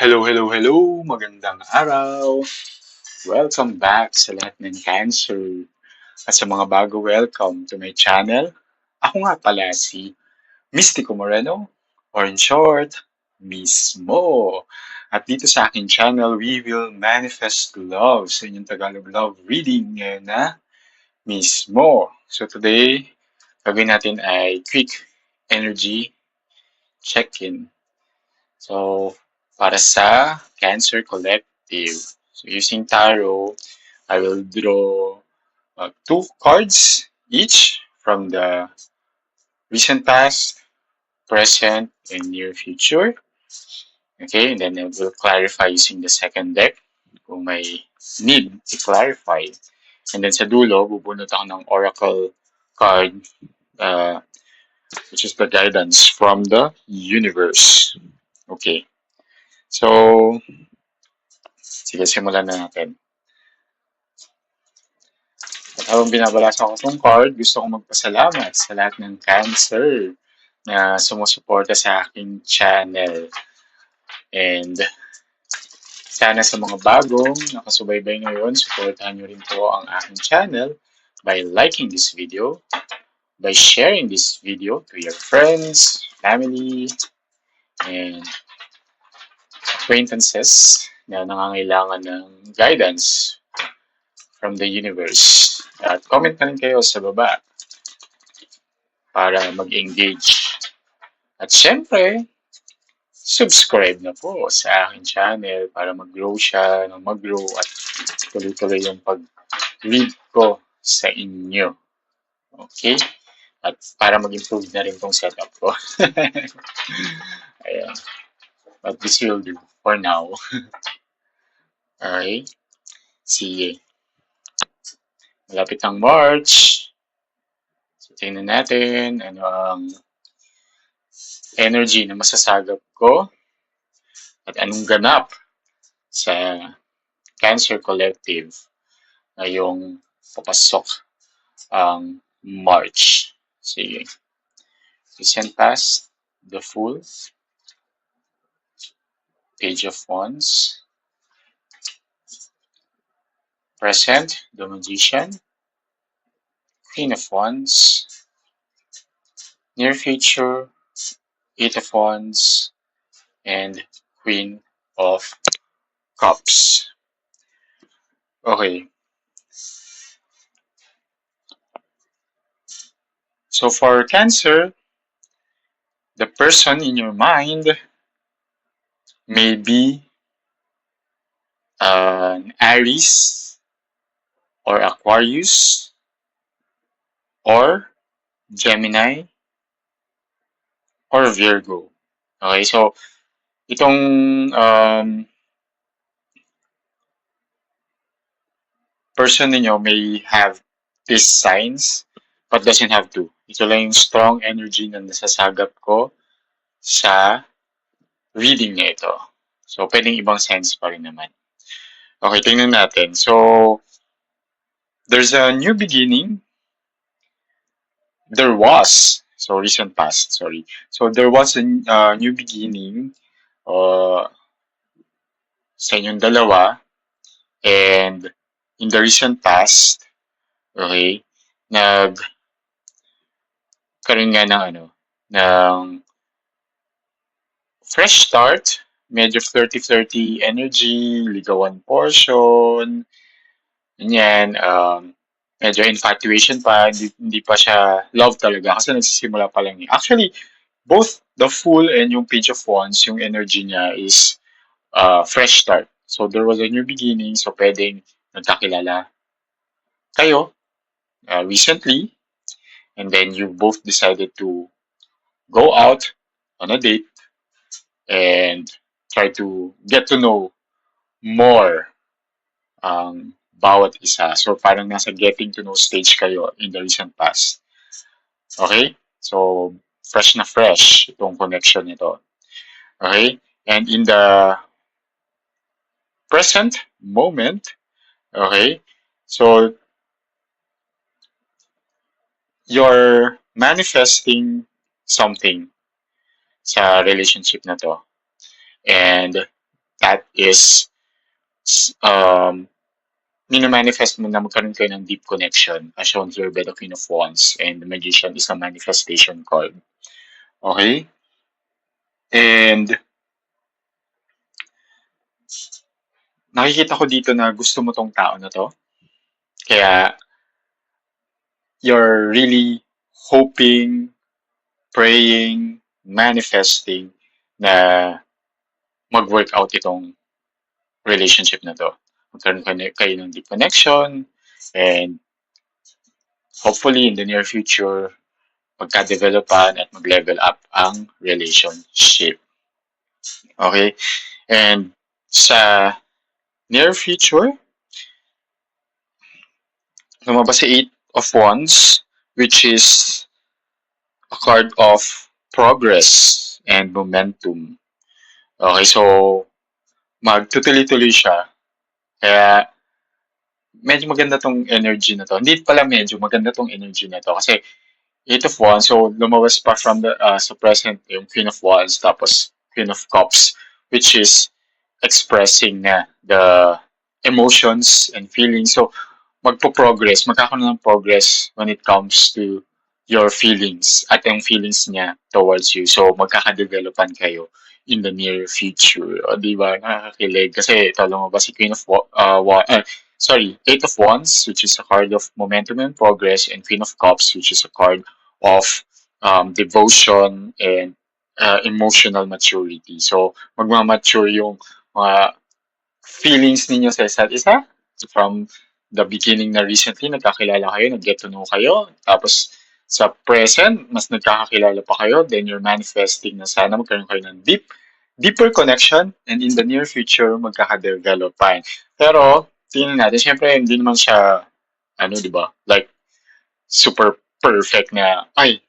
Hello, hello, hello! Magandang araw! Welcome back sa lahat ng cancer. At sa mga bago, welcome to my channel. Ako nga pala si Mystico Moreno, or in short, Mismo. At dito sa aking channel, we will manifest love sa inyong Tagalog love reading ngayon na Mismo. So today, gagawin natin ay quick energy check-in. So, para sa Cancer Collective. So, using tarot, I will draw two cards each from the recent past, present, and near future. Okay, and then I will clarify using the second deck kung may need to clarify. And then sa dulo, bubunot ako ng oracle card, uh, which is the guidance from the universe. Okay, so sige, simulan na natin. At habang binabasa ko itong card, gusto kong magpasalamat sa lahat ng Cancer na sumusuporta sa aking channel. And sana sa mga bagong nakasubaybay ngayon, suportahan nyo rin po ang aking channel by liking this video, by sharing this video to your friends, family, and acquaintances na nangangailangan ng guidance from the universe. At comment na rin kayo sa baba para mag-engage. At syempre, subscribe na po sa aking channel para mag-grow siya, mag-grow at tuloy-tuloy yung pag-lead ko sa inyo. Okay? At para mag-improve na rin tong setup ko. Ayan. But this will do for now. Okay? Sige. Malapit ng March. So, tingnan natin ano ang energy na masasagap ko at anong ganap sa Cancer Collective ngayong papasok ang March. Sige. Recent past, the Fool, Page of Wands, present, the Magician, Queen of Wands, near future, Eight of Wands, and Queen of Cups. Okay. So for Cancer, the person in your mind may be an Aries or Aquarius or Gemini or Virgo. Okay, so itong person ninyo may have these signs but doesn't have to. Ito lang yung strong energy na nasasagap ko sa reading niya ito. So, pwedeng ibang sense pa rin naman. Okay, tingnan natin. So, there's a new beginning. There was, so recent past, sorry. So, there was a new beginning sa inyong dalawa. And in the recent past, okay, karoon nga ng fresh start, medyo flirty-flirty energy, ligawan portion, ganyan, medyo infatuation pa, hindi pa siya love talaga kasi nagsisimula pa lang niya. Actually, both the Fool and yung Page of Wands, yung energy niya is fresh start. So, there was a new beginning, so pwedeng nagkakilala kayo recently, and then you both decided to go out on a date and try to get to know more ang bawat isa. So, parang nasa getting to know stage kayo in the recent past. Okay? So, fresh na fresh itong connection nito. Okay? And in the present moment, okay, so you're manifesting something sa relationship na to. And That is, um, minimanifest mo na magkaroon kayo ng deep connection as shown here by the Queen of Wands, and the Magician is a manifestation card. Okay? And nakikita ko dito na gusto mo tong tao na to. Kaya you're really hoping, praying, manifesting na mag-work out itong relationship na to. Magkaroon kayo ng deep connection, and hopefully in the near future, magka-developan at mag-level up ang relationship. Okay? And sa near future, lumabas sa Eight of Wands, which is a card of progress and momentum. Okay, so magtutuloy-tuloy siya. Kaya medyo maganda tong energy na to. Hindi pala medyo maganda tong energy na to kasi Eight of Wands, so lumabas pa from the sa present yung Queen of Wands tapos Queen of Cups, which is expressing na the emotions and feelings. So magkakaroon ng progress when it comes to your feelings at yung feelings niya towards you. So magkakadevelopan kayo in the near future. O di ba? Nakakakilig. Kasi ito lumabas si Eight of Wands, which is a card of momentum and progress, and Queen of Cups, which is a card of devotion and emotional maturity. So, magmamature yung mga feelings ninyo sa isa't isa from the beginning na recently, nagkakilala kayo, nag-get to know kayo, tapos sa present, mas nagkakakilala pa kayo, then you're manifesting na sana magkaroon kayo ng deeper connection, and in the near future, magkakadevelop pa. Pero, tingnan natin, syempre, hindi naman siya, di ba, like, super perfect na, ay,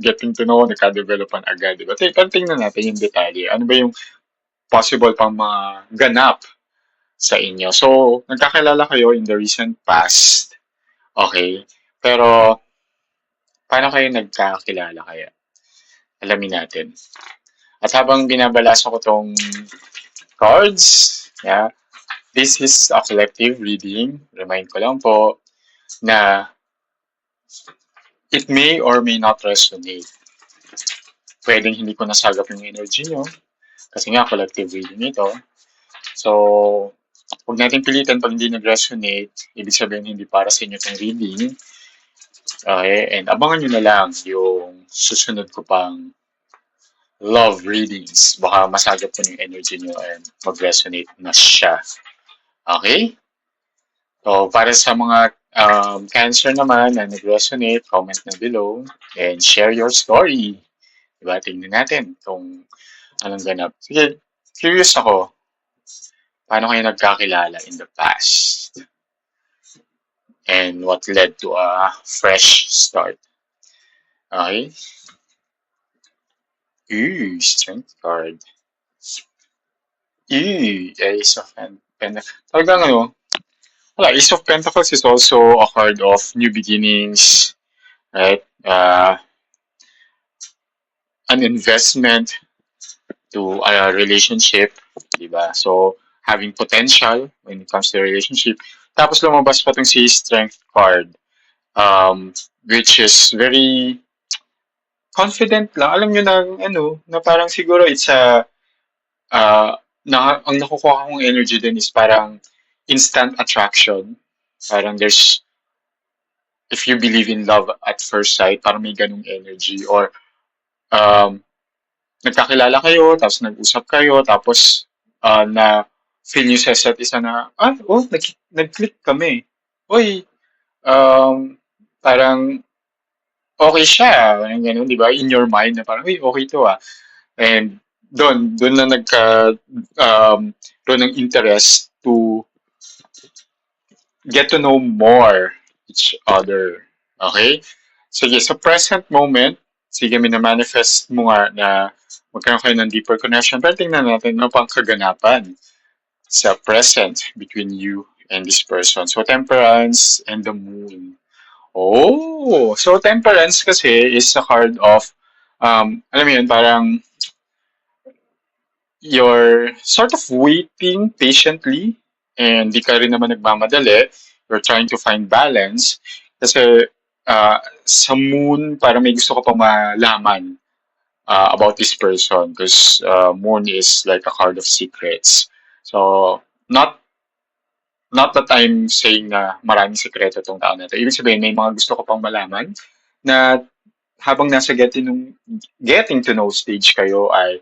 getting to know, nagka-developan agad, di ba? Pero tingnan natin yung detalye. Ano ba yung possible pang mga ganap sa inyo? So, nagkakilala kayo in the recent past. Okay? Pero, paano kayo nagkakilala kaya? Alamin natin. At habang binabalasa ko tong cards, yeah, this is a collective reading. Remind ko lang po na it may or may not resonate. Pwedeng hindi ko nasagap yung energy nyo kasi nga collective reading ito. So, huwag natin pilitan pag hindi nag-resonate. Ibig sabihin hindi para sa inyo itong reading. Okay? And abangan nyo na lang yung susunod ko pang love readings. Baka masagap ko yung energy nyo and mag-resonate na siya. Okay? So, para sa mga Cancer naman na nag-resonate, comment na below and share your story. Diba? Tingnan natin kung anong ganap. Sige, curious ako. Paano kayo nagkakilala in the past? And what led to a fresh start? Okay? Ooh, Strength card. Ooh, Ace of Pentacles. Talagang Ace of Pentacles is also a card of new beginnings, right? An investment to a relationship, diba? So, having potential when it comes to a relationship. Tapos lumabas pa itong si Strength card, which is very confident lang. Alam nyo na parang siguro it's ang nakukuha kong energy din is parang instant attraction. Parang there's, if you believe in love at first sight, parang may ganung energy. Or, nagkakilala kayo, tapos nag-usap kayo, tapos na feel nyo sa isa't isa na, nag-click kami. Uy, parang okay siya. Parang ganun, di ba? In your mind na parang, uy, okay to ah. And doon na doon ng interest to get to know more each other. Okay? Sige, sa present moment, sige, minamanifest mo nga na magkaroon kayo ng deeper connection. Pero tingnan natin ano pang kaganapan sa present between you and this person. So, Temperance and the Moon. Oh! So, Temperance kasi is a card of, alam mo yun, parang you're sort of waiting patiently and di ka rin naman nagmamadali. You're trying to find balance. Kasi sa moon, parang may gusto ko pa malaman about this person because moon is like a card of secrets. So, not not that I'm saying na maraming sekreto tong tao na to. Ibig sabihin, may mga gusto ko pang malaman na habang nasa getting to know stage kayo ay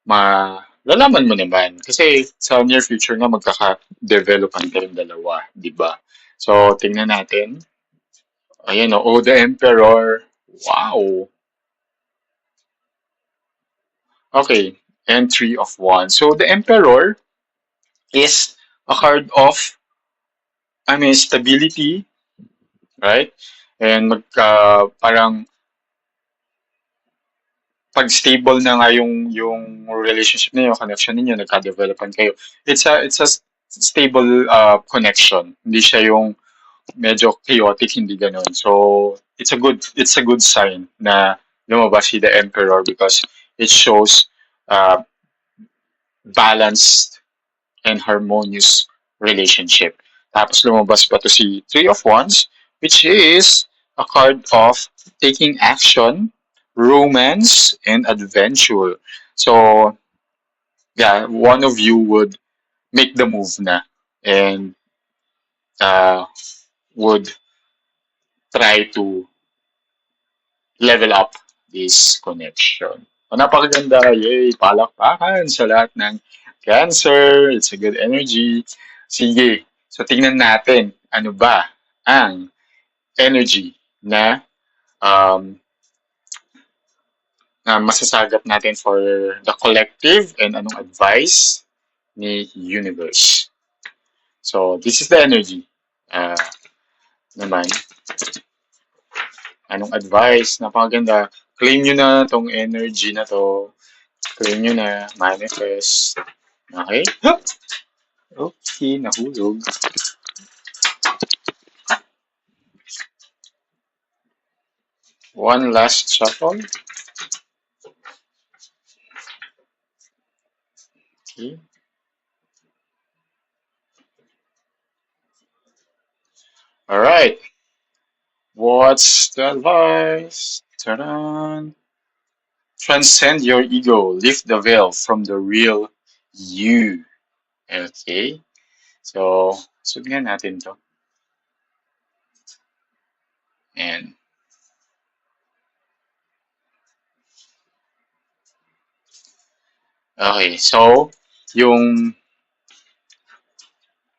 malalaman mo naman. Kasi sa near future nga magkaka-developan kayong dalawa, di ba? So, tingnan natin. Ayan o, oh, the Emperor. Wow. Okay, and Three of Wands. So, the Emperor is a card of, I mean, stability, right? And parang pag stable na nga yung relationship niyo, connection niyo, nagka-developan kayo. It's a stable connection. Hindi siya yung medyo chaotic, hindi ganoon. So it's a good sign na lumabas si the Emperor because it shows uh, balanced and harmonious relationship. Tapos lumabas pa to si Three of Wands, which is a card of taking action, romance, and adventure. So, yeah, one of you would make the move na and uh, would try to level up this connection. O, napakaganda. Yay! Palakpakan sa lahat ng Cancer. It's a good energy. Sige. So, tingnan natin. Ano ba ang energy na um, na masasagap natin for the collective and anong advice ni universe. So, this is the energy. Naman, anong advice? Napakaganda. Claim nyo na tong energy na to. Claim nyo na. Manifest. Okay? Okay, nahulog. One last shuffle. Okay. All right. What's the advice? Ta-da! Transcend your ego. Lift the veil from the real you. Okay. So, sundan natin to. And, okay. So, yung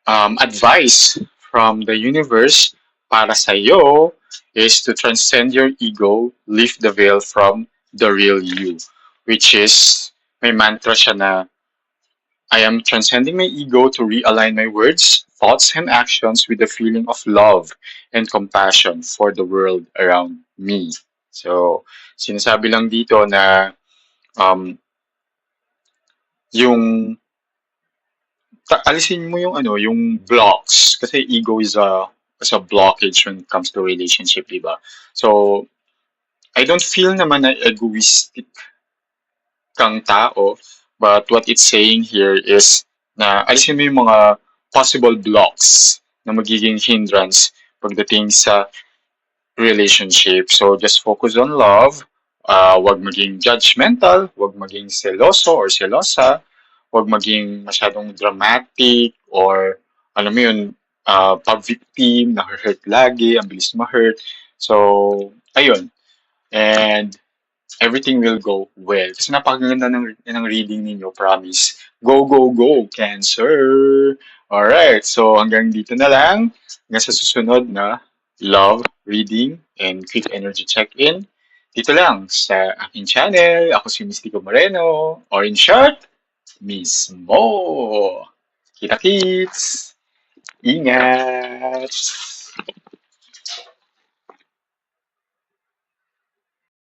advice from the universe para sa iyo is to transcend your ego, lift the veil from the real you. Which is, may mantra siya na, I am transcending my ego to realign my words, thoughts, and actions with the feeling of love and compassion for the world around me. So, sinasabi lang dito na um, yung alisin mo yung yung blocks kasi ego is a blockage when it comes to relationship, di ba? So, I don't feel naman na egoistic kang tao, but what it's saying here is na alisin mo yung mga possible blocks na magiging hindrance pagdating sa relationship. So, just focus on love. Wag maging judgmental, wag maging seloso or selosa, wag maging masyadong dramatic or alam mo yun, pag-victim, na-hurt lagi, ang bilis ma-hurt. So, ayun. And everything will go well. Kasi napakaganda ng reading ninyo, promise. Go, go, go, Cancer! Alright, so hanggang dito na lang. Hanggang sa susunod na love reading and quick energy check-in. Dito lang sa aking channel. Ako si Mystico Moreno. Or in short, Miss Mo. Kita-kits! Ingat!